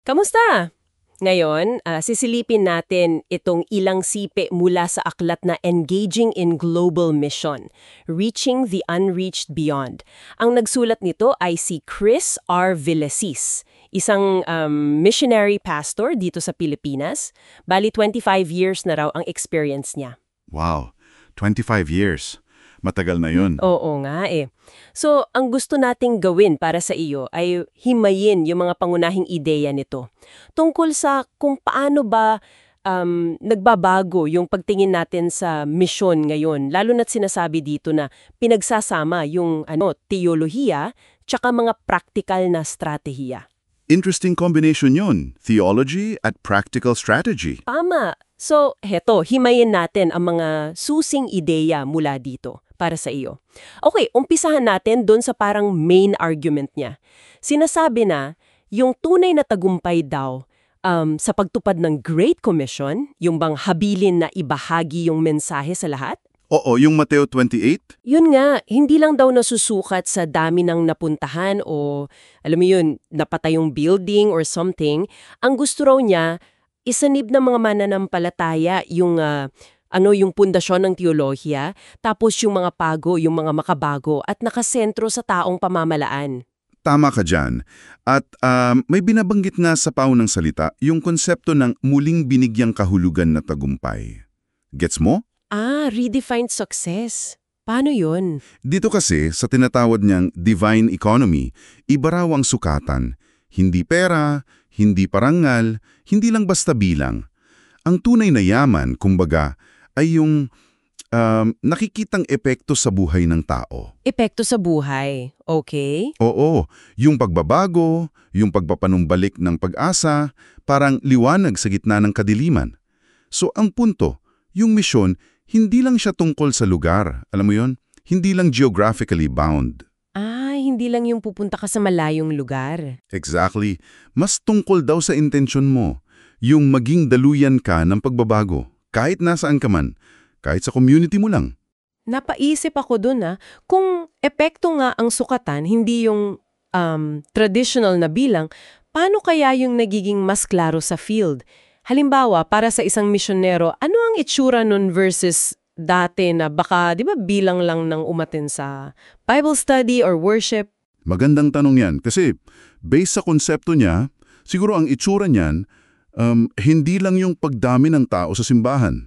Kamusta? Ngayon, sisilipin natin itong ilang sipe mula sa aklat na Engaging in Global Mission, Reaching the Unreached Beyond. Ang nagsulat nito ay si Chris R. Villasis, isang missionary pastor dito sa Pilipinas. Bali, 25 years na raw ang experience niya. Wow, 25 years. Matagal na yun. Oo nga eh. So, ang gusto nating gawin para sa iyo ay himayin yung mga pangunahing ideya nito. Tungkol sa kung paano ba nagbabago yung pagtingin natin sa misyon ngayon. Lalo na't sinasabi dito na pinagsasama yung teolohiya tsaka mga practical na strategiya. Interesting combination yun. Theology at practical strategy. Tama. So, heto, himayin natin ang mga susing ideya mula dito para sa iyo. Okay, umpisahan natin doon sa parang main argument niya. Sinasabi na, yung tunay na tagumpay daw sa pagtupad ng Great Commission, yung bang habilin na ibahagi yung mensahe sa lahat? Oo, yung Mateo 28? Yun nga, hindi lang daw nasusukat sa dami ng napuntahan o, alam mo yun, napatay yung building or something. Ang gusto raw niya, isanib ng mga mananampalataya yung yung pundasyon ng teolohiya, tapos yung mga pago, yung mga makabago, at nakasentro sa taong pamamalaan. Tama ka dyan. At may binabanggit nga sa paunang salita yung konsepto ng muling binigyang kahulugan na tagumpay. Gets mo? Redefined success. Paano yun? Dito kasi, sa tinatawag niyang divine economy, iba raw ang sukatan. Hindi pera, hindi parangal, hindi lang basta bilang. Ang tunay na yaman, kumbaga, ay yung nakikitang epekto sa buhay ng tao. Epekto sa buhay, okay? Oo, yung pagbabago, yung pagpapanumbalik ng pag-asa, parang liwanag sa gitna ng kadiliman. So ang punto, yung misyon, hindi lang siya tungkol sa lugar, alam mo yon? Hindi lang geographically bound. Hindi lang yung pupunta ka sa malayong lugar. Exactly. Mas tungkol daw sa intensyon mo, yung maging daluyan ka ng pagbabago, kahit nasaan ka man, kahit sa community mo lang. Napaisip ako dun kung epekto nga ang sukatan, hindi yung traditional na bilang, paano kaya yung nagiging mas klaro sa field? Halimbawa, para sa isang misyonero, ano ang itsura nun versus dati na baka, di ba, bilang lang ng umatin sa Bible study or worship? Magandang tanong yan kasi based sa konsepto niya, siguro ang itsura niyan, hindi lang yung pagdami ng tao sa simbahan.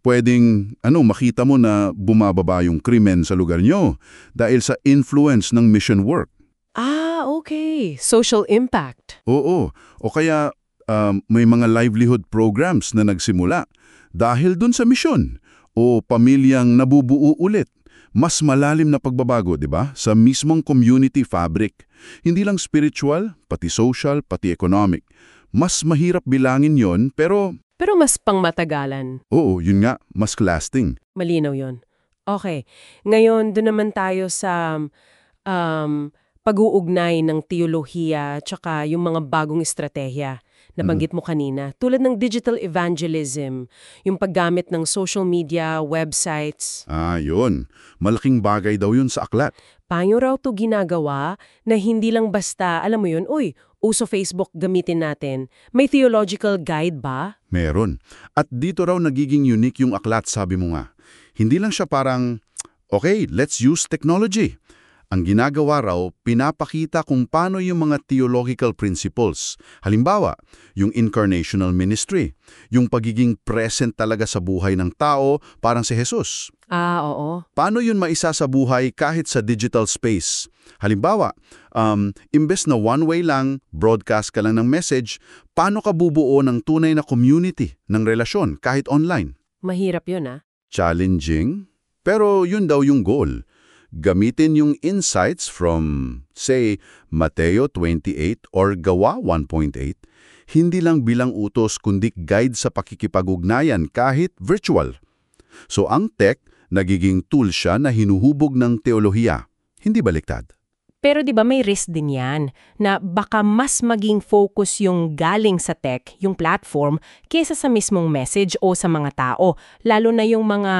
Pwedeng makita mo na bumababa yung krimen sa lugar nyo dahil sa influence ng mission work. Okay. Social impact. Oo. O kaya may mga livelihood programs na nagsimula dahil dun sa mission o pamilyang nabubuo ulit. Mas malalim na pagbabago, di ba? Sa mismong community fabric. Hindi lang spiritual, pati social, pati economic. Mas mahirap bilangin yon pero mas pangmatagalan. oo, yun nga, mas lasting. Malinaw yon. Okay. Ngayon, doon naman tayo sa pag-uugnay ng teolohiya tsaka yung mga bagong estratehiya na banggit mo kanina. Tulad ng digital evangelism, yung paggamit ng social media, websites. Yun. Malaking bagay daw yun sa aklat. Paano raw to ginagawa na hindi lang basta, alam mo yun, uso Facebook gamitin natin. May theological guide ba? Meron. At dito raw nagiging unique yung aklat, sabi mo nga. Hindi lang siya parang, okay, let's use technology. Ang ginagawa raw, pinapakita kung paano yung mga theological principles. Halimbawa, yung incarnational ministry, yung pagiging present talaga sa buhay ng tao, parang si Jesus. Oo. Paano yun maisa sa buhay kahit sa digital space? Halimbawa, imbes na one-way lang, broadcast ka lang ng message, paano ka bubuo ng tunay na community, ng relasyon, kahit online? Mahirap yun Challenging, pero yun daw yung goal. Gamitin yung insights from, say, Mateo 28 or Gawa 1.8, hindi lang bilang utos kundi guide sa pakikipag-ugnayan kahit virtual. So ang tech, nagiging tool siya na hinuhubog ng teolohiya, hindi baliktad. Pero 'di ba may risk din 'yan na baka mas maging focus yung galing sa tech, yung platform, kaysa sa mismong message o sa mga tao, lalo na yung mga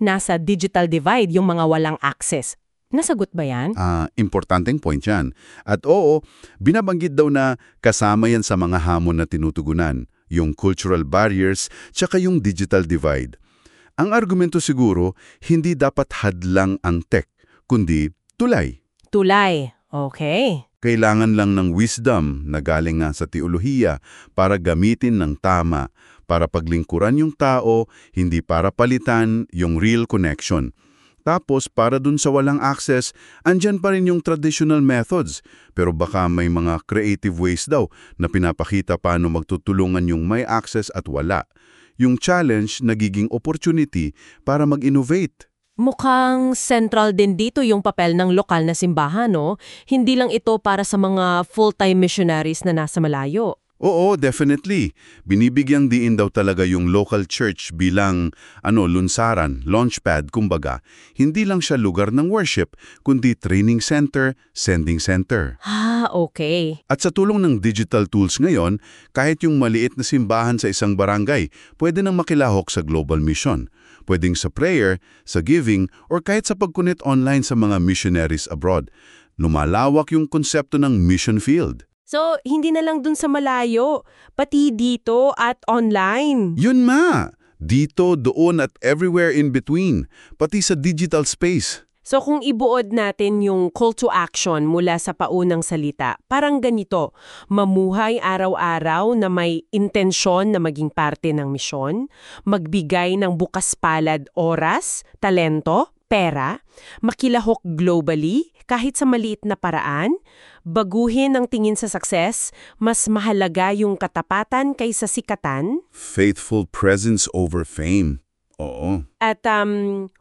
nasa digital divide, yung mga walang access. Nasagot ba yan? Importanteng point yan. At oo, binabanggit daw na kasama yan sa mga hamon na tinutugunan, yung cultural barriers, tsaka yung digital divide. Ang argumento siguro, hindi dapat hadlang ang tech, kundi tulay. Tulay. Okay. Kailangan lang ng wisdom na galing nga sa teolohiya para gamitin ng tama, para paglingkuran yung tao, hindi para palitan yung real connection. Tapos, para dun sa walang access, andyan pa rin yung traditional methods. Pero baka may mga creative ways daw na pinapakita paano magtutulungan yung may access at wala. Yung challenge, nagiging opportunity para mag-innovate. Mukhang central din dito yung papel ng lokal na simbahan, no? Hindi lang ito para sa mga full-time missionaries na nasa malayo. Oo, definitely. Binibigyang diin daw talaga yung local church bilang lunsaran, launchpad, kumbaga. Hindi lang siya lugar ng worship, kundi training center, sending center. Okay. At sa tulong ng digital tools ngayon, kahit yung maliit na simbahan sa isang barangay, pwede nang makilahok sa global mission. Pwedeng sa prayer, sa giving, or kahit sa pag-connect online sa mga missionaries abroad. Lumalawak yung konsepto ng mission field. So, hindi na lang dun sa malayo, pati dito at online. Yun ma! Dito, doon at everywhere in between, pati sa digital space. So kung ibuod natin yung call to action mula sa paunang salita, parang ganito, mamuhay araw-araw na may intensyon na maging parte ng misyon, magbigay ng bukas palad oras, talento, pera, makilahok globally kahit sa maliit na paraan, baguhin ang tingin sa success, mas mahalaga yung katapatan kaysa sikatan. Faithful presence over fame. Oo. At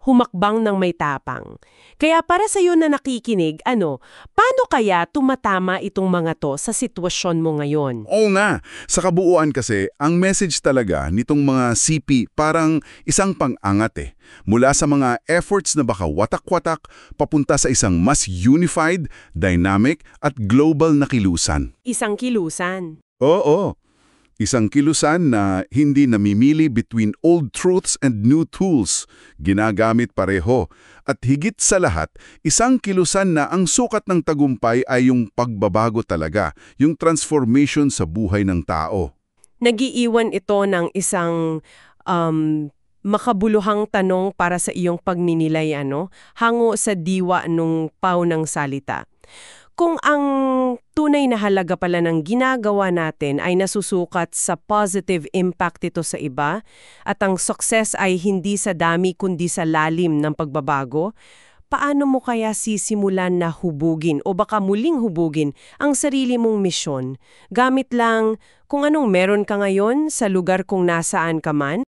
humakbang ng may tapang. Kaya para sa iyo na nakikinig, paano kaya tumatama itong mga to sa sitwasyon mo ngayon? Oo nga. Sa kabuuan kasi, ang message talaga nitong mga CP parang isang pang-angat . Mula sa mga efforts na baka watak-watak, papunta sa isang mas unified, dynamic at global na kilusan. Isang kilusan. Oo. Isang kilusan na hindi namimili between old truths and new tools, ginagamit pareho. At higit sa lahat, isang kilusan na ang sukat ng tagumpay ay yung pagbabago talaga, yung transformation sa buhay ng tao. Nagiiwan ito ng isang makabuluhang tanong para sa iyong pagninilay, hango sa diwa nung paunang salita. Kung ang tunay na halaga pala ng ginagawa natin ay nasusukat sa positive impact ito sa iba at ang success ay hindi sa dami kundi sa lalim ng pagbabago, paano mo kaya sisimulan na hubugin o baka muling hubugin ang sarili mong misyon gamit lang kung anong meron ka ngayon sa lugar kung nasaan ka man?